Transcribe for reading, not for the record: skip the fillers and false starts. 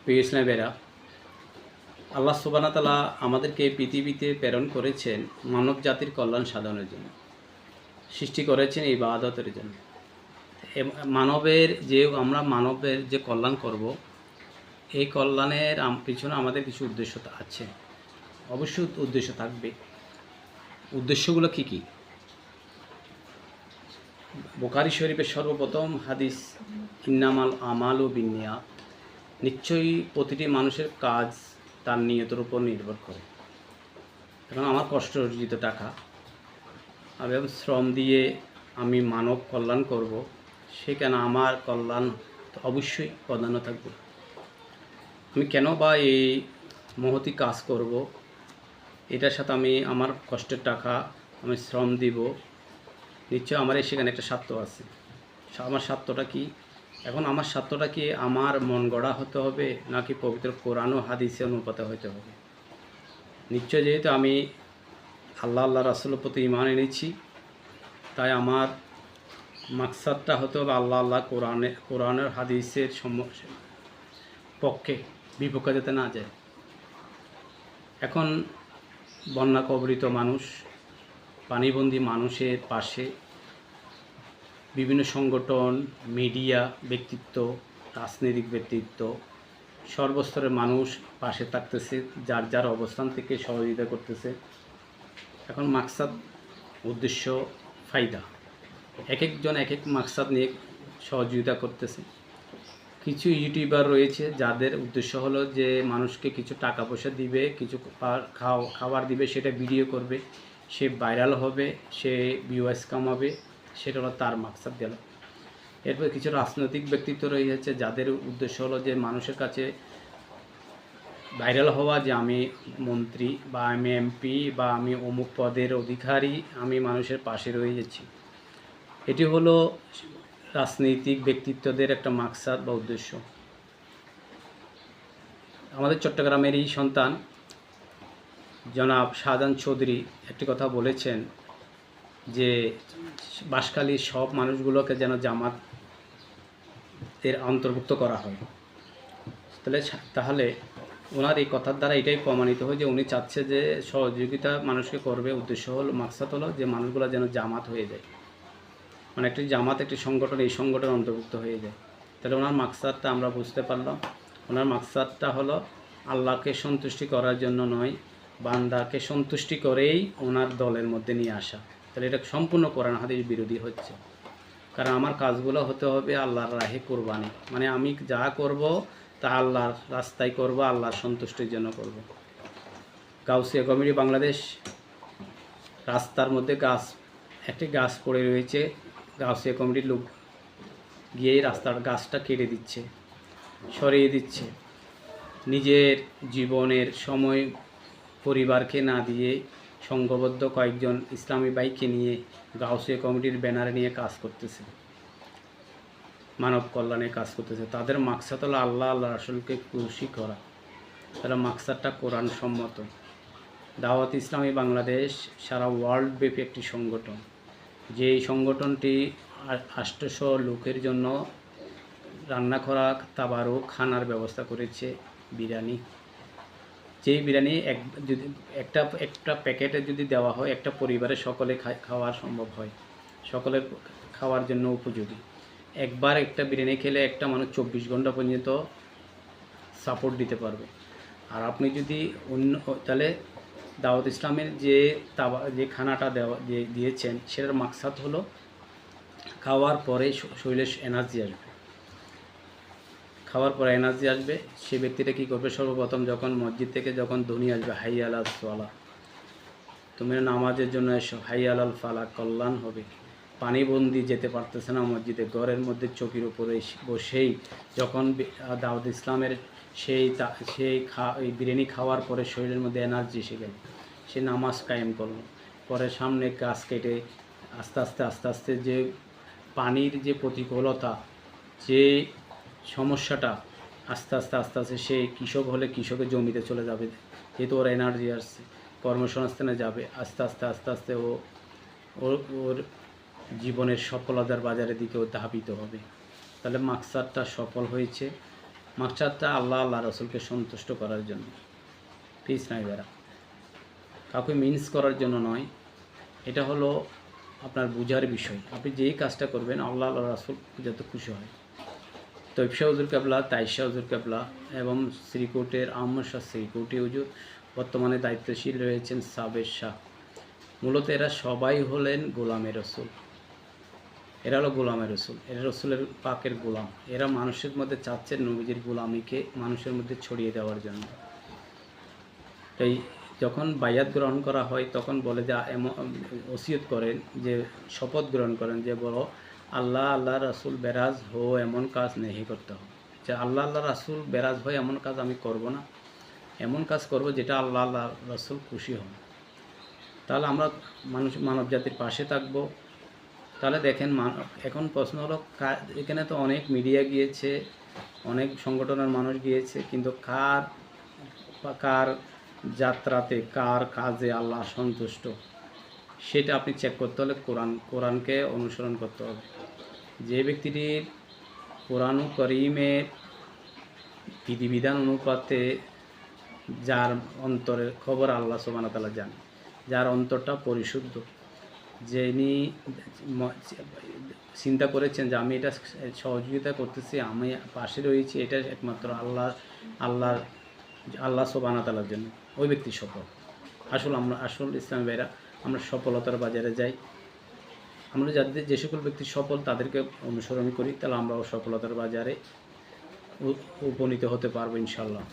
প্রিয় ইসলামেরা, আল্লাহ সুবহানাহু ওয়া তাআলা আমাদেরকে পৃথিবীতে প্রেরণ করেছেন মানব জাতির কল্যাণ সাধনের জন্য, সৃষ্টি করেছেন এই ইবাদতের জন্য। আমরা মানবের যে কল্যাণ করব, এই কল্যাণের পিছনে আমাদের কিছু উদ্দেশ্য আছে, অবশ্যই উদ্দেশ্য থাকবে। উদ্দেশ্যগুলো কি কি? বুখারী শরীফের সর্বপ্রথম হাদিস, ইন্নামাল আমালু বিন্নিয়াত, নিশ্চয়ই প্রতিটি মানুষের কাজ তার নিয়তের উপর নির্ভর করে। এখন আমার কষ্ট অর্জিত টাকা আমি শ্রম দিয়ে আমি মানব কল্যাণ করব, সেখানে আমার কল্যাণ অবশ্যই প্রাধান্য থাকবে। আমি কেন বা এই মহতি কাজ করব, এটার সাথে আমি আমার কষ্টের টাকা আমি শ্রম দিব, নিশ্চয় আমার সেখানে একটা স্বার্থ আছে। আমার স্বার্থটা কি? এখন আমার স্বার্থটা কি আমার মন গড়া হতে হবে, নাকি পবিত্র কোরআন ও হাদিসে অনুপাতে হতে হবে? নিশ্চয় যেহেতু আমি আল্লাহ রাসূলের প্রতি ঈমান এনেছি, তাই আমার মাকসাদটা হতে হবে আল্লাহ কোরআনের হাদিসের পক্ষে, বিপক্ষে যাতে না যায়। এখন বন্যা কবলিত মানুষ, পানিবন্দী মানুষের পাশে বিভিন্ন সংগঠন, মিডিয়া, ব্যক্তিত্ব, রাজনৈতিক ব্যক্তিত্ব, সর্বস্তরের মানুষ পাশে থাকতেছে, যার যার অবস্থান থেকে সহযোগিতা করতেছে। এখন মাকসাদ, উদ্দেশ্য, ফায়দা, এক একজন এক এক মাকসাদ নিয়ে সহযোগিতা করতেছে। কিছু ইউটিউবার রয়েছে যাদের উদ্দেশ্য হলো যে মানুষকে কিছু টাকা পয়সা দিবে, কিছু খাবার দিবে, সেটা ভিডিও করবে, সে ভাইরাল হবে, সে ভিউয়ার্স কামাবে, সেটা হলো তার মাকসাদ গেল। এরপর কিছু রাজনৈতিক ব্যক্তিত্ব রয়েছে যাদের উদ্দেশ্য হলো যে মানুষের কাছে ভাইরাল হওয়া, যে আমি মন্ত্রী বা আমি এমপি বা আমি অমুক পদের অধিকারী, আমি মানুষের পাশে রয়েছি। এটি হলো রাজনৈতিক ব্যক্তিত্বদের একটা মাকসাদ বা উদ্দেশ্য। আমাদের চট্টগ্রামেরই সন্তান জনাব শাহজাহান চৌধুরী একটি কথা বলেছেন যে বাঁশখালীর সব মানুষগুলোকে যেন জামাতের অন্তর্ভুক্ত করা হয়। তাহলে ওনার এই কথার দ্বারা এটাই প্রমাণিত হয় যে উনি চাচ্ছে যে সহযোগিতা মানুষকে করবে, উদ্দেশ্য হলো, মাকসাদ হলো যে মানুষগুলো যেন জামাত হয়ে যায়, মানে একটি জামাত, একটি সংগঠন, এই সংগঠন অন্তর্ভুক্ত হয়ে যায়। তাহলে ওনার মাকসাদটা আমরা বুঝতে পারলাম। ওনার মাকসাদটা হলো আল্লাহকে সন্তুষ্টি করার জন্য নয়, বান্দাকে সন্তুষ্টি করেই ওনার দলের মধ্যে নিয়ে আসা। তাহলে এটা সম্পূর্ণ কোরআন হাদিস বিরোধী হচ্ছে। কারণ আমার কাজগুলো হতে হবে আল্লাহর রাহে কোরবানি, মানে আমি যা করব তা আল্লাহর রাস্তায় করব, আল্লাহর সন্তুষ্টির জন্য করব। গাউসিয়া কমিটি বাংলাদেশ, রাস্তার মধ্যে একটি গাছ পড়ে রয়েছে, গাউসিয়া কমিটির লোক গিয়ে রাস্তার গাছটা কেটে দিচ্ছে, সরিয়ে দিচ্ছে। নিজের জীবনের সময় পরিবারকে না দিয়ে সংঘবদ্ধ কয়েকজন ইসলামী ভাইকে নিয়ে গাউসিয়া কমিটির ব্যানারে নিয়ে কাজ করতেছে, মানব কল্যাণে কাজ করতেছে। তাদের মাকসাদ হলো আল্লাহ রাসূলকে খুশি করা। তারা মাকসাদটা কোরআন সম্মত। দাওয়াত ইসলামী বাংলাদেশ সারা ওয়ার্ল্ড ব্যাপী একটি সংগঠন, যেই সংগঠনটি 800 লোকের জন্য রান্না করা তাবারুক খানার ব্যবস্থা করেছে, বিরিয়ানি। যেই বিরিয়ানি একটা প্যাকেটে যদি দেওয়া হয়, একটা পরিবারের সকলে খাওয়া সম্ভব হয়, সকলের খাওয়ার জন্য উপযোগী। একবার একটা বিরিয়ানি খেলে একটা মানুষ 24 ঘন্টা পর্যন্ত সাপোর্ট দিতে পারবে। আর আপনি যদি তাহলে দাওয়াত ইসলামের যে খানাটা দিয়েছেন, সেটার মাকসাদ হলো খাওয়ার পরে শরীরে এনার্জি আসবে। খাওয়ার পরে এনার্জি আসবে, সে ব্যক্তিটা কী করবে? সর্বপ্রথম যখন মসজিদ থেকে যখন ধ্বনি আসবে, হাই আলাল সালাহ, তুমি নামাজের জন্য এসো, হাই আলাল ফালাহ, কল্যাণ হবে। পানিবন্দি যেতে পারতেছে না মসজিদে, ঘরের মধ্যে চৌকির উপরে বসেই যখন দাওয়াত ইসলামের এই বিরিয়ানি খাওয়ার পরে শরীরের মধ্যে এনার্জি এসে গেল, সে নামাজ কায়েম করলো। পরে সামনে গাছ কেটে আস্তে আস্তে যে পানির যে প্রতিকূলতা, যে সমস্যাটা, আস্তে আস্তে সে কৃষক হলে কৃষকের জমিতে চলে যাবে, যেহেতু ওর এনার্জি আসছে, কর্মসংস্থানে যাবে। আস্তে আস্তে ওর জীবনের সফলতার বাজারের দিকে ও ধাবিত হবে। তাহলে মাকসাদটা সফল হয়েছে। মাকসাদটা আল্লাহ রসুলকে সন্তুষ্ট করার জন্য, পিস নাই বেড়া, কাউকে মিন্স করার জন্য নয়। এটা হলো আপনার বুঝার বিষয়। আপনি যেই কাজটা করবেন আল্লাহ রাসূল যত খুশি হয়। তৈব শাহ হুজুর কেবলা, তাইশা হুজুর কেবলা এবং শ্রীকোটের আহমদ শাহ শ্রীকোটি হুজুর, বর্তমানে দায়িত্বশীল রয়েছেন সাবের শাহ। মূলত এরা সবাই হলেন গোলামে রসুল। এরা হলো গোলামের রসুল, এরা রসুলের পাকের গোলাম। এরা মানুষের মধ্যে চাচ্ছেন নবীজির গোলামিকে মানুষের মধ্যে ছড়িয়ে দেওয়ার জন্য। তাই যখন বায়াত গ্রহণ করা হয় তখন বলে যে ওসিয়ত করেন, যে শপথ গ্রহণ করেন, যে বলো আল্লাহ রাসূল বেরাজ হো এমন কাজ নেই করতে হবে। যে আল্লাহ রাসূল বেরাজ হয় এমন কাজ আমি করব না, এমন কাজ করব যেটা আল্লাহ রাসূল খুশি হন। তাহলে আমরা মানব জাতির পাশে থাকবো। তাহলে দেখেন এখন প্রশ্ন হলো, এখানে তো অনেক মিডিয়া গিয়েছে, অনেক সংগঠনের মানুষ গিয়েছে, কিন্তু কার যাত্রাতে, কার কাজে আল্লাহ সন্তুষ্ট সেটা আপনি চেক করতে হলে কোরআনকে অনুসরণ করতে হবে। যে ব্যক্তিটির কোরআন করিমের বিধিবিধান অনুপাতে যার অন্তরের খবর আল্লাহ সুবহানাহু ওয়া তাআলা জানেন, যার অন্তরটা পরিশুদ্ধ, যিনি চিন্তা করেছেন যে আমি এটা সহযোগিতা করতেছি, আমি পাশে রয়েছি, এটা একমাত্র আল্লাহ সুবহানাহু ওয়া তাআলার জন্য, ওই ব্যক্তি সফল। আসল ইসলামী ভাইরা, আমরা সফলতার বাজারে যাই। আমরা যে সকল ব্যক্তি সফল তাদেরকে অনুসরণ করি, তাহলে আমরাও সফলতার বাজারে উপনীত হতে পারবো ইনশাআল্লাহ।